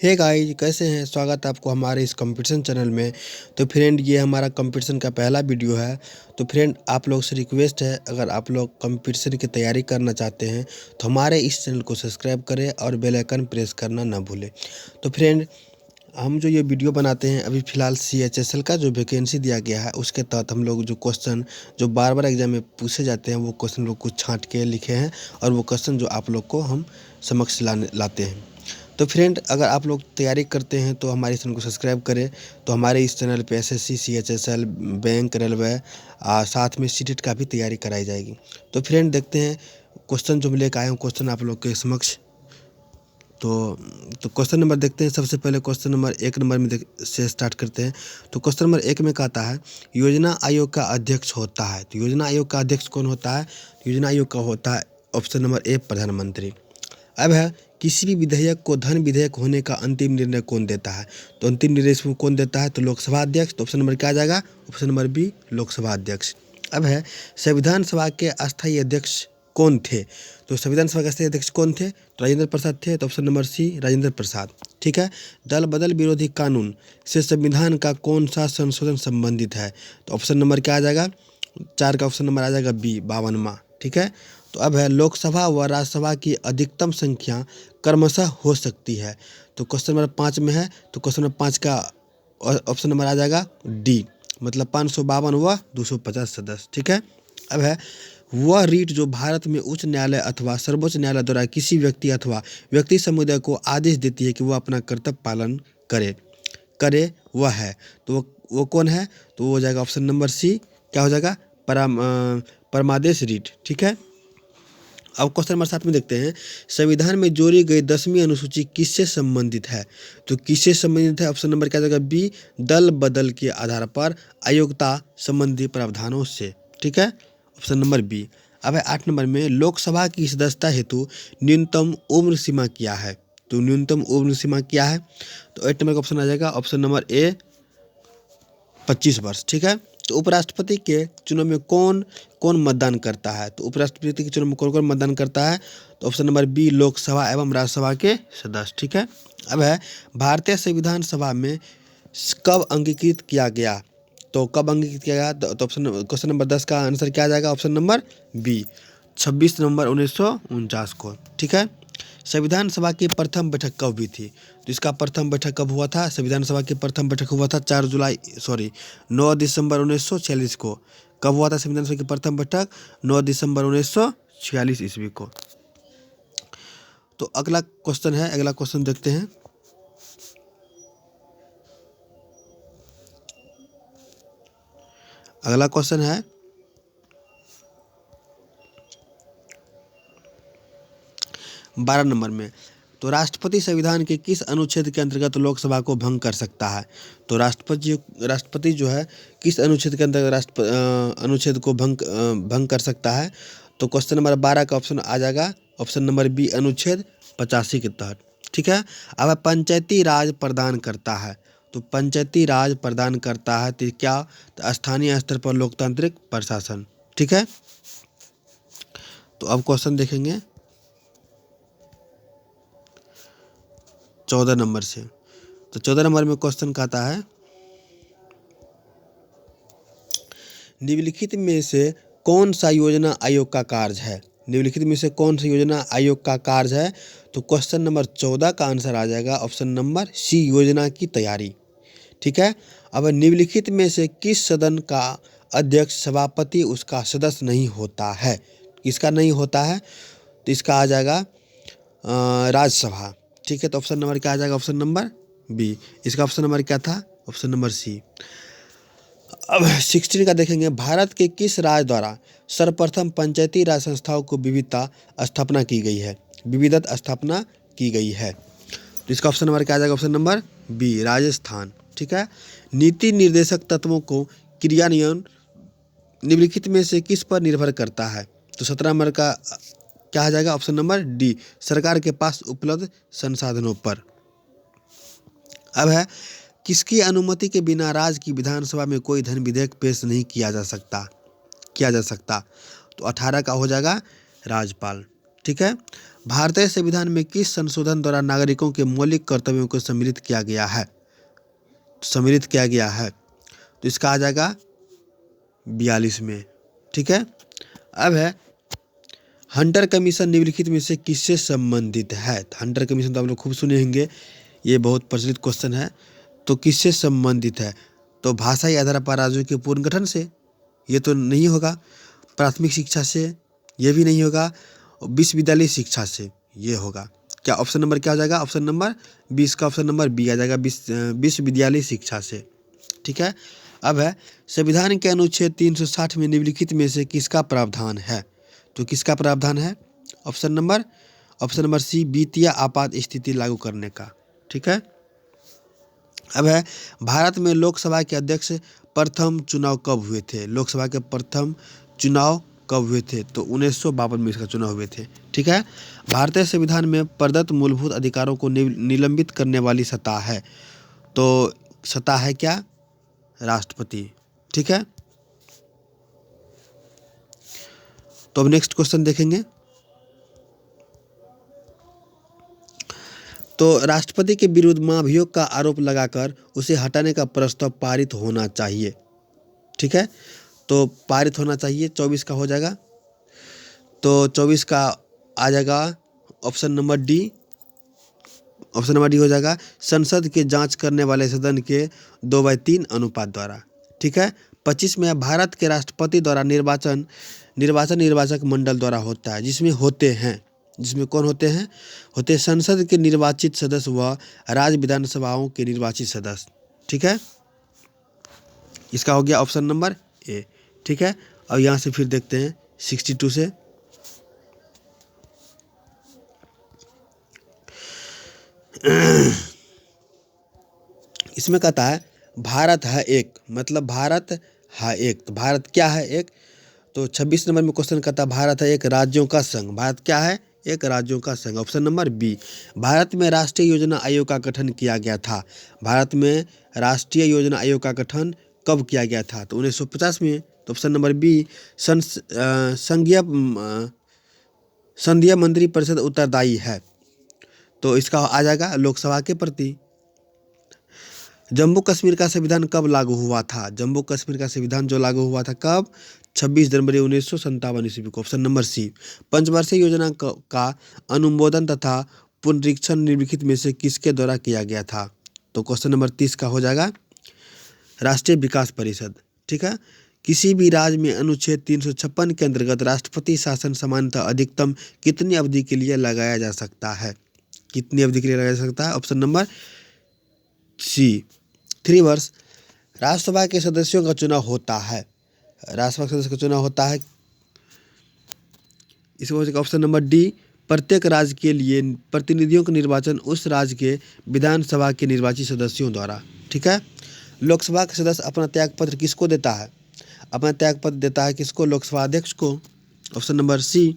Hey guys, कैसे हैं? स्वागत है आपको हमारे इस कंपटीशन चैनल में। तो फ्रेंड, ये हमारा कंपटीशन का पहला वीडियो है। तो फ्रेंड, आप लोग से रिक्वेस्ट है, अगर आप लोग कंपटीशन की तैयारी करना चाहते हैं तो हमारे इस चैनल को सब्सक्राइब करें और बेल आइकन प्रेस करना ना भूलें। तो फ्रेंड, हम जो ये वीडियो बनाते हैं अभी फ़िलहाल CHSL का जो वैकेंसी दिया गया है उसके तहत हम लोग जो क्वेश्चन जो बार-बार एग्ज़ाम में पूछे जाते हैं वो क्वेश्चन लोग कुछ छाँट के लिखे हैं और वो क्वेश्चन जो आप लोग को हम समक्ष लाते हैं। तो फ्रेंड, अगर आप लोग तैयारी करते हैं तो हमारे चैनल को सब्सक्राइब करें। तो हमारे इस चैनल पे SSC, CHSL, बैंक, रेलवे साथ में सीटेट का भी तैयारी कराई जाएगी। तो फ्रेंड, देखते हैं क्वेश्चन जो मैं लेकर आया हूँ, क्वेश्चन आप लोग के समक्ष। तो क्वेश्चन नंबर देखते हैं। सबसे पहले क्वेश्चन नंबर 1 नंबर में से स्टार्ट करते हैं। तो क्वेश्चन नंबर 1 में कहता है, योजना आयोग का अध्यक्ष होता है। तो योजना आयोग का अध्यक्ष कौन होता है? योजना आयोग का होता है ऑप्शन नंबर ए, प्रधानमंत्री। अब है, किसी भी विधेयक को धन विधेयक होने का अंतिम निर्णय कौन देता है? तो अंतिम निर्णय इसमें कौन देता है? तो लोकसभा अध्यक्ष। तो ऑप्शन नंबर क्या आ जाएगा? ऑप्शन नंबर बी, लोकसभा अध्यक्ष। अब है, संविधान सभा के अस्थायी अध्यक्ष कौन थे? तो संविधान सभा के अस्थायी अध्यक्ष कौन थे? तो राजेंद्र प्रसाद थे। तो ऑप्शन नंबर सी, राजेंद्र प्रसाद। ठीक है। दल बदल विरोधी कानून से संविधान का कौन सा संशोधन संबंधित है? तो ऑप्शन नंबर क्या आ जाएगा? 4 का ऑप्शन नंबर आ जाएगा बी, 52वां। ठीक है। तो अब है, लोकसभा व राज्यसभा की अधिकतम संख्या क्रमशः हो सकती है। तो क्वेश्चन नंबर 5 में है। तो क्वेश्चन नंबर 5 का ऑप्शन नंबर आ जाएगा डी, मतलब 552 व 250 सदस्य। ठीक है। अब है, वह रीट जो भारत में उच्च न्यायालय अथवा सर्वोच्च न्यायालय द्वारा किसी व्यक्ति अथवा व्यक्ति समुदाय को आदेश देती है कि वह अपना कर्तव्य पालन करे करे वह है। तो वो कौन है? तो वो हो जाएगा ऑप्शन नंबर सी, क्या हो जाएगा? परमादेश रीट। ठीक है। अब क्वेश्चन नंबर 7 में देखते हैं, संविधान में जोड़ी गई 10वीं अनुसूची किससे संबंधित है? तो किससे संबंधित है? ऑप्शन नंबर क्या जाएगा? बी, दल बदल के आधार पर अयोग्यता संबंधी प्रावधानों से। ठीक है। Option number B. अब है 8 नंबर में, लोकसभा की सदस्यता हेतु न्यूनतम उम्र सीमा क्या है? तो न्यूनतम उम्र सीमा क्या है? तो 8 नंबर का ऑप्शन आ जाएगा ऑप्शन नंबर ए, 25 वर्ष। ठीक है। तो उपराष्ट्रपति के चुनाव में कौन कौन मतदान करता है? तो उपराष्ट्रपति के चुनाव में कौन कौन मतदान करता है? तो ऑप्शन नंबर बी, लोकसभा एवं राज्यसभा के सदस्य। ठीक है। अब है, भारतीय संविधान सभा में कब अंगीकृत किया गया? तो कब अंगीकृत किया गया? तो ऑप्शन क्वेश्चन नंबर 10 का आंसर क्या आ जाएगा? ऑप्शन नंबर बी, 26 नवंबर 1949 को। ठीक है। संविधान सभा की प्रथम बैठक कब हुई थी? तो इसका प्रथम बैठक कब हुआ था? संविधान सभा की प्रथम बैठक हुआ था 9 दिसंबर 1946 को। कब हुआ था संविधान सभा की प्रथम बैठक? 9 दिसंबर 1946 ईस्वी को। तो अगला क्वेश्चन है, अगला क्वेश्चन देखते हैं। अगला क्वेश्चन है, 12 नंबर में, तो राष्ट्रपति संविधान के किस अनुच्छेद के अंतर्गत लोकसभा को भंग कर सकता है? तो राष्ट्रपति जो है किस अनुच्छेद के अंतर्गत अनुच्छेद को भंग कर सकता है? तो क्वेश्चन नंबर 12 का ऑप्शन आ जाएगा ऑप्शन नंबर बी, अनुच्छेद 85 के तहत। ठीक है। अब पंचायती राज प्रदान करता है। तो पंचायती राज प्रदान करता है तो क्या? तो स्थानीय स्तर पर लोकतांत्रिक प्रशासन। ठीक है। तो अब क्वेश्चन देखेंगे 14 नंबर से। तो 14 नंबर में क्वेश्चन कहता है, निम्नलिखित में से कौन सा योजना आयोग का कार्य है? निम्नलिखित में से कौन सा योजना आयोग का कार्य है? तो क्वेश्चन नंबर 14 का आंसर आ जाएगा ऑप्शन नंबर सी, योजना की तैयारी। ठीक है। अब निम्नलिखित में से किस सदन का अध्यक्ष सभापति उसका सदस्य नहीं होता है? किसका नहीं होता है? तो इसका आ जाएगा राज्यसभा। ठीक है। तो ऑप्शन नंबर क्या आ जाएगा? Option number B. इसका ऑप्शन नंबर क्या था? Option number C. अब 16 का देखेंगे, भारत के किस राज्य द्वारा सर्वप्रथम पंचायती राज संस्थाओं को विविधता स्थापना की गई है? विविधत स्थापना की गई है। तो इसका ऑप्शन नंबर क्या आ जाएगा? Option number B, Rajasthan. ठीक है। नीति निर्देशक तत्वों को क्रियान्वयन निम्नलिखित में से किस पर निर्भर करता है? तो 17 नंबर का क्या आ जाएगा? ऑप्शन नंबर डी, सरकार के पास उपलब्ध संसाधनों पर। अब है, किसकी अनुमति के बिना राज्य की विधानसभा में कोई धन विधेयक पेश नहीं किया जा सकता? तो 18 का हो जाएगा राज्यपाल। ठीक है। भारतीय संविधान में किस संशोधन द्वारा नागरिकों के मौलिक कर्तव्यों को सम्मिलित किया गया है? तो इसका आ जाएगा 42 में। ठीक है। अब है हंटर कमीशन निम्नलिखित में से किससे संबंधित है? हंटर कमीशन तो आप लोग खूब सुने होंगे, ये बहुत प्रचलित क्वेश्चन है। तो किससे संबंधित है? तो भाषाई आधार पर राज्यों के पुनर्गठन से, ये तो नहीं होगा। प्राथमिक शिक्षा से, ये भी नहीं होगा। विश्वविद्यालय शिक्षा से, ये होगा। क्या ऑप्शन नंबर क्या हो जाएगा? ऑप्शन नंबर 20 का ऑप्शन नंबर बी आ जाएगा, विश्वविद्यालय शिक्षा से। ठीक है। अब है संविधान के अनुच्छेद 360 में निम्नलिखित में से किसका प्रावधान है? तो किसका प्रावधान है? ऑप्शन नंबर सी, वित्तीय आपात स्थिति लागू करने का। ठीक है। अब है भारत में लोकसभा के अध्यक्ष प्रथम चुनाव कब हुए थे? लोकसभा के प्रथम चुनाव कब हुए थे? तो 1952 में इसका चुनाव हुए थे। ठीक है। भारतीय संविधान में प्रदत्त मूलभूत अधिकारों को निलंबित करने वाली सत्ता है, तो सत्ता है क्या? राष्ट्रपति। ठीक है। तो अब नेक्स्ट क्वेश्चन देखेंगे। तो राष्ट्रपति के विरुद्ध महाभियोग का आरोप लगाकर उसे हटाने का प्रस्ताव पारित होना चाहिए। ठीक है। तो पारित होना चाहिए, 24 का हो जाएगा। तो 24 का आ जाएगा option number D. Option number D हो जाएगा संसद के जांच करने वाले सदन के 2/3 अनुपात द्वारा। ठीक है। 25 में भारत के राष्ट्रपति द्वारा निर्वाचक मंडल द्वारा होता है, जिसमें कौन होते हैं? संसद के निर्वाचित सदस्य व राज्य विधानसभाओं के निर्वाचित सदस्य। ठीक है। इसका हो गया ऑप्शन नंबर ए। ठीक है। अब यहाँ से फिर देखते हैं 62 से। इसमें कहता है भारत है एक, मतलब भारत है एक। तो भारत क्या है? एक। तो 26 नंबर में क्वेश्चन कहता है भारत है एक राज्यों का संघ। भारत क्या है? एक राज्यों का संघ। Option number B. भारत में राष्ट्रीय योजना आयोग का गठन किया गया था। भारत में राष्ट्रीय योजना आयोग का गठन कब किया गया था? तो 1950 में। तो ऑप्शन नंबर बी संघीय मंत्री परिषद उत्तरदायी है, तो इसका आ जाएगा लोकसभा के प्रति। जम्मू कश्मीर का संविधान कब लागू हुआ था? जम्मू कश्मीर का संविधान जो लागू हुआ था कब? 26 जनवरी 1957 ईस्वी को। Option number C. पंचवर्षीय योजना का अनुमोदन तथा पुनरीक्षण निम्नलिखित में से किसके द्वारा किया गया था? तो क्वेश्चन नंबर 30 का हो जाएगा राष्ट्रीय विकास परिषद। ठीक है। किसी भी राज्य में अनुच्छेद 356 के अंतर्गत राष्ट्रपति शासन सामान्यतः अधिकतम कितनी अवधि के लिए लगाया जा सकता है? कितनी अवधि के लिए लगाया जा सकता है? ऑप्शन नंबर सी, 3 वर्ष। राज्यसभा के सदस्यों का चुनाव होता है। राज्यसभा के सदस्य का चुनाव होता है, इसको ऑप्शन नंबर डी। प्रत्येक राज्य के लिए प्रतिनिधियों का निर्वाचन उस राज्य के विधानसभा के निर्वाचित सदस्यों द्वारा। ठीक है। लोकसभा के सदस्य अपना त्यागपत्र किसको देता है? अपना त्यागपत्र देता है किसको? लोकसभा अध्यक्ष को। ऑप्शन नंबर सी।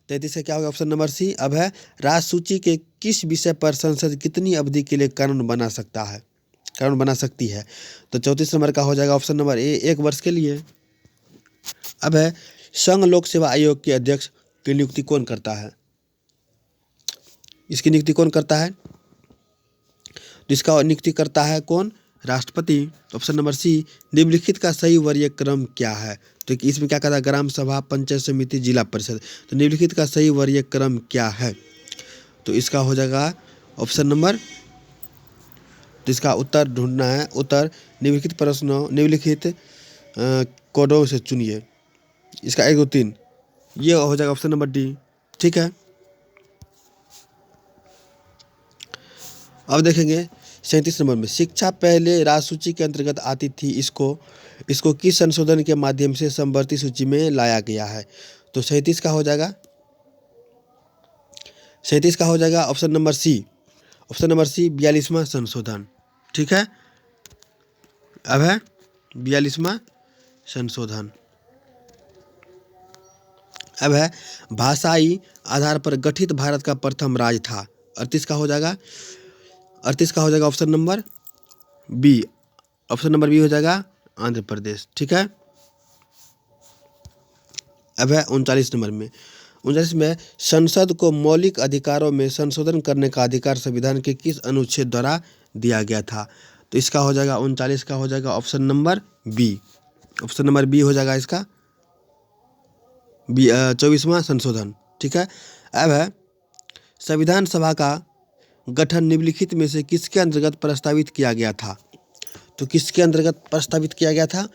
33 से क्या होगा? Option number C. अब है राज्य सूची के किस विषय पर संसद कितनी अवधि के लिए कानून बना सकती है? तो 34 नंबर का हो जाएगा ऑप्शन नंबर ए, 1 वर्ष के लिए। अब है संघ लोक सेवा आयोग के अध्यक्ष की नियुक्ति कौन करता है? इसकी नियुक्ति कौन करता है? तो इसका नियुक्ति करता है कौन? राष्ट्रपति। Option number C. निम्नलिखित का सही वर्य क्रम क्या है? तो इसमें क्या कहता है? ग्राम सभा, पंचायत समिति, जिला परिषद। तो निम्नलिखित का सही वर्य क्रम क्या है? तो इसका हो जाएगा ऑप्शन नंबर, तो इसका उत्तर ढूंढना है। उत्तर निम्नलिखित कोडों से चुनिए। इसका 1 2 3 ये हो जाएगा ऑप्शन नंबर डी। ठीक है। अब देखेंगे 37 नंबर में शिक्षा पहले राजसूची के अंतर्गत आती थी, इसको किस संशोधन के माध्यम से समवर्ती सूची में लाया गया है? तो 37 का हो जाएगा 37 option number C. Option number C 42वां संशोधन। ठीक है। अब है 42वां संशोधन। अब है भाषाई आधार पर गठित भारत का प्रथम राज्य था। 38 का हो जाएगा option number B. Option number B हो जाएगा आंध्र प्रदेश। ठीक है। अब है 39 नंबर में 39 में संसद को मौलिक अधिकारों में संशोधन करने का अधिकार संविधान के किस अनुच्छेद द्वारा दिया गया था? तो इसका हो जाएगा 39 का हो जाएगा option number B. Option number B हो जाएगा इसका 24वां संशोधन। ठीक है। अब है संविधान सभा का गठन निम्नलिखित में से किसके अंतर्गत प्रस्तावित किया गया था? तो किसके अंतर्गत प्रस्तावित किया गया था?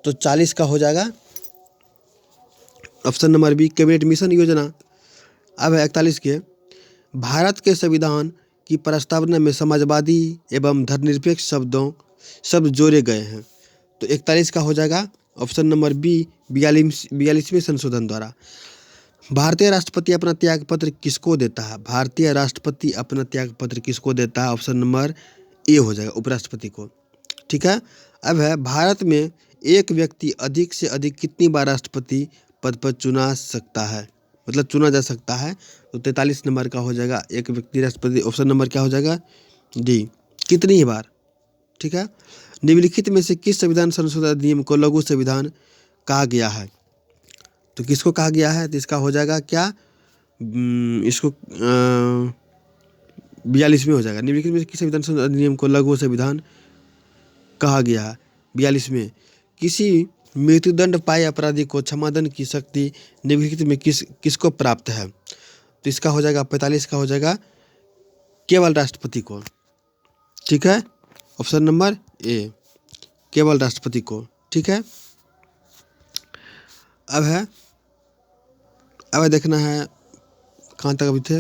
तो 40 का हो जाएगा option number B cabinet mission योजना। अब है 41 के भारत के संविधान की प्रस्तावना में समाजवादी एवं धर्मनिरपेक्ष शब्द जोड़े गए हैं। तो 41 का हो जाएगा ऑप्शन नंबर बी 42वें संशोधन द्वारा। भारतीय राष्ट्रपति अपना त्यागपत्र किसको देता है? भारतीय राष्ट्रपति अपना त्यागपत्र किसको देता है? ऑप्शन नंबर ए हो जाएगा उपराष्ट्रपति को। ठीक है। अब है भारत में एक व्यक्ति अधिक से अधिक कितनी बार राष्ट्रपति पद पर चुना सकता है, मतलब चुना जा सकता है? तो 43 नंबर का हो जाएगा एक व्यक्ति राष्ट्रपति। ऑप्शन नंबर क्या हो जाएगा डी कितनी ही बार। ठीक है। निम्नलिखित में से किस संविधान संशोधन अधिनियम को लघु संविधान कहा गया है? तो किसको कहा गया है? तो इसका हो जाएगा क्या इसको 42 में हो जाएगा। निम्नलिखित में से किस संविधान संशोधन अधिनियम को लघु संविधान कहा गया है? 42 में किसी मृत्युदंड पाए अपराधी को क्षमादन की शक्ति निम्नलिखित में किसको प्राप्त है? तो इसका हो जाएगा 45 का हो जाएगा केवल राष्ट्रपति को। ठीक है। ऑप्शन नंबर ए केवल राष्ट्रपति को। ठीक है। अब देखना है कहाँ तक अभी थे।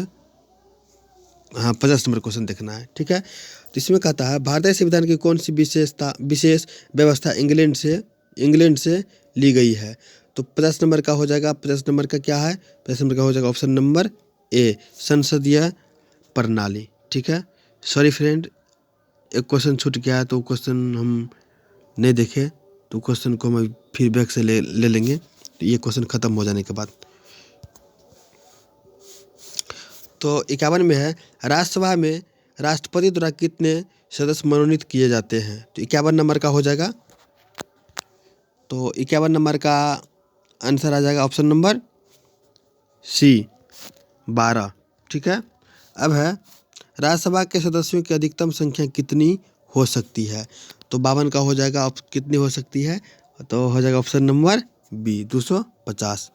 हाँ 50 नंबर क्वेश्चन देखना है। ठीक है। तो इसमें कहता है भारतीय संविधान की कौन सी विशेष व्यवस्था इंग्लैंड से ली गई है? तो 50 नंबर का हो जाएगा 50 नंबर का क्या है? 50 नंबर का हो जाएगा ऑप्शन नंबर ए संसदीय प्रणाली। ठीक है। सॉरी फ्रेंड एक क्वेश्चन छूट गया है तो क्वेश्चन हम नहीं देखे, तो क्वेश्चन को हम फिर बैक से ले लेंगे तो ये क्वेश्चन खत्म हो जाने के बाद। तो 51 में है राज्यसभा में राष्ट्रपति द्वारा कितने सदस्य मनोनीत किए जाते हैं? तो 51 नंबर का हो जाएगा। तो 51 नंबर का आंसर आ जाएगा ऑप्शन नंबर सी 12। ठीक है। अब है राज्यसभा के सदस्यों की अधिकतम संख्या कितनी हो सकती है? तो 52 का हो जाएगा कितनी हो सकती है? तो हो जाएगा ऑप्शन नंबर बी 250।